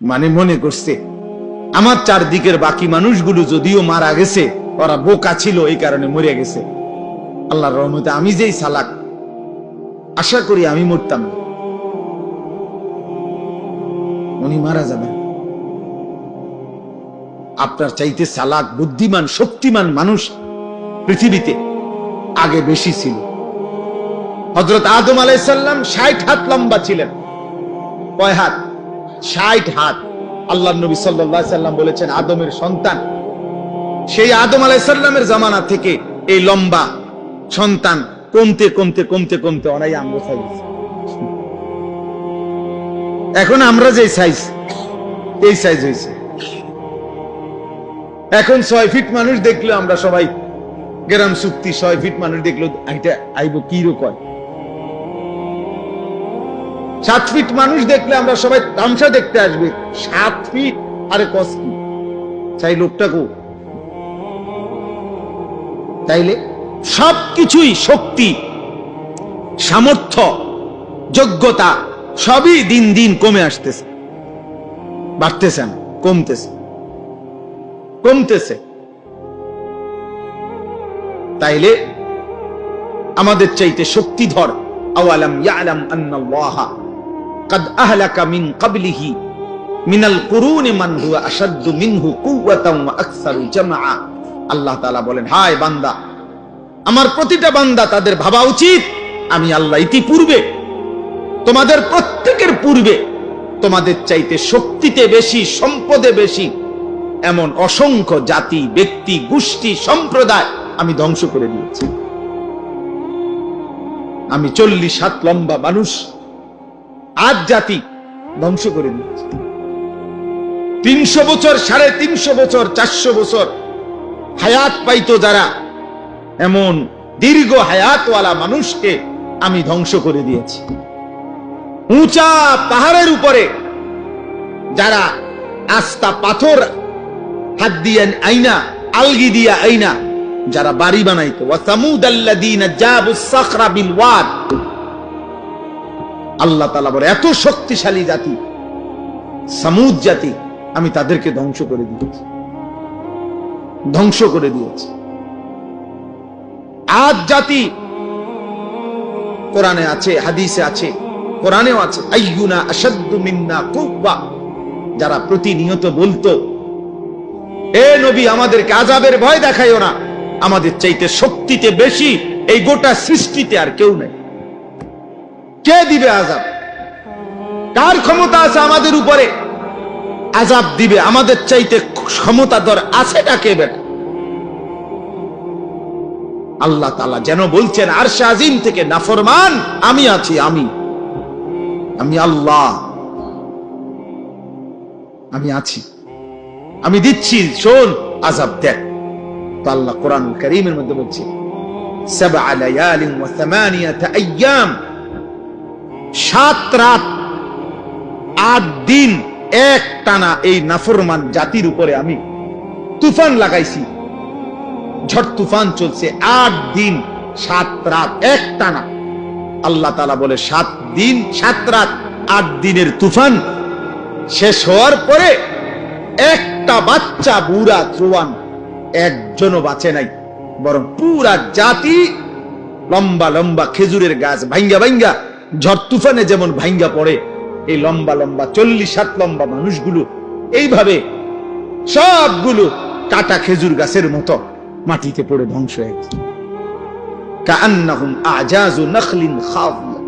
মানে মনে করছে আমার চারদিকের বাকি মানুষগুলো যদিও মারা গেছে, ওরা বোকা ছিল এই কারণে মরে গেছে, আল্লাহর রহমতে আমি যেই চালাক, আশা করি আমি মরতাম না। উনি মারা যাবেন। আপনার চাইতে চালাক, বুদ্ধিমান, শক্তিমান মানুষ পৃথিবীতে আগে বেশি ছিল। হযরত আদম আলাইহিস সালাম 60 হাত লম্বা ছিলেন। কয় হাত? 60 হাত। আল্লাহর নবী সাল্লাল্লাহু আলাইহি সাল্লাম বলেছেন আদমের সন্তান, সেই আদম আলাইহিস সালামের জামানা থেকে এই লম্বা সন্তান কমতে কমতে কমতে কমতে অনাই আমরা সাইজ। এখন আমরা যে সাইজ, এই সাইজ হয়েছে। এখন 6 ফিট মানুষ দেখলে আমরা সবাই গ্রাম চুক্তি, 6 ফিট মানুষ দেখলো এটা আইব কি রকম। 7 ফিট মানুষ দেখলে আমরা সবাই তামসা দেখতে আসবে। 7 ফিট আরে কস কি চাই লোকটাকে। তাইলে সবকিছুই শক্তি, সামর্থ্য, যোগ্যতা সবই দিন দিন কমে আসতেছে, বাড়তেছে না, কমতেছে কমতেছে। তাইলে আমাদের চাইতে শক্তিধর আওয়ালাম ইয়ালাম আন্নাল্লাহা قد أهلك من قبله من القرون من هو أشد منه قوة وأكثر جمعا। আল্লাহ তাআলা বলেন, হায় বান্দা, আমার প্রতিটা বান্দা তাদের ভাবা উচিত আমি আল্লাহ ইতিপূর্বে তোমাদের প্রত্যেকের পূর্বে তোমাদের চাইতে শক্তিতে বেশি, সম্পদে বেশি এমন অসংখ্য জাতি, ব্যক্তি, গোষ্ঠী, সম্প্রদায় আমি ধ্বংস করে দিয়েছি। আমি 40 হাত লম্বা মানুষ, আজ জাতি ধ্বংস করে দিয়েছি। 300 বছর, 350 বছর, 400 বছর হায়াত পাইতো যারা, এমন দীর্ঘ হায়াতওয়ালা মানুষকে আমি ধ্বংস করে দিয়েছি। উঁচা পাহাড়ের উপরে যারা আস্তা পাথর হাত দিয়ে আইনা, আলগি দিয়া আইনা যারা বাড়ি বানাইতো, ওয়া সামুদাল্লাযীনা জাবুস সাখরা বিল ওয়াদ। আল্লাহ তাআলা বলে এত শক্তিশালী জাতি সামুদ জাতি, আমি তাদেরকে ধ্বংস করে দিয়েছি, ধ্বংস করে দিয়েছি। আজ জাতি, কোরআনে আছে, হাদিসে আছে, কোরআনেও আছে, আইয়ুনা আশাদ্দু মিন্না কুওয়া, যারা প্রতিনিয়ত বলতো এ নবী আমাদেরকে আযাবের ভয় দেখাইও না, আমাদের চাইতে শক্তিতে বেশি এই গোটা সৃষ্টিতে আর কেউ নেই। কে দিবে আযাব? কার ক্ষমতা আছে আমাদের উপরে আযাব দিবে? আমাদের চাইতে ক্ষমতাধর আছেটা কে বেটা? আল্লাহ তাআলা যেন বলছেন আরশে আজিম থেকে, নাফরমান আমি আছি, আমি আল্লাহ, আমি আছি, আমি দিচ্ছি, শোন আযাব দেখ। তো আল্লাহ কোরআন কারীমের মধ্যে বলছে 7 লায়ালিন ওয়া 8 আইয়াম, 7 রাত 8 দিন এক টানা এই নাফরমান জাতির উপরে আমি তুফান লাগাইছি, ঝড় তুফান চলছে 8 দিন 7 রাত এক টানা। আল্লাহ তাআলা বলে 7 দিন 7 রাত 8 দিনের তুফান শেষ হওয়ার পরে একটা বাচ্চা, বুড়া জওয়ান একজনও বাঁচে নাই, বরং পুরা জাতি লম্বা লম্বা খেজুরের গাছ ভাঙ্গা ভাঙ্গা ঝড় তুফানে যেমন ভাঙ্গা পড়ে, এই লম্বা লম্বা 40 হাত লম্বা মানুষগুলো এইভাবে সবগুলো কাটা খেজুর গাছের মতো মাটিতে পড়ে ধ্বংস হয়ে গেছে। কাআন্নাহুম আজাযু নাখলিন খাবিয়া।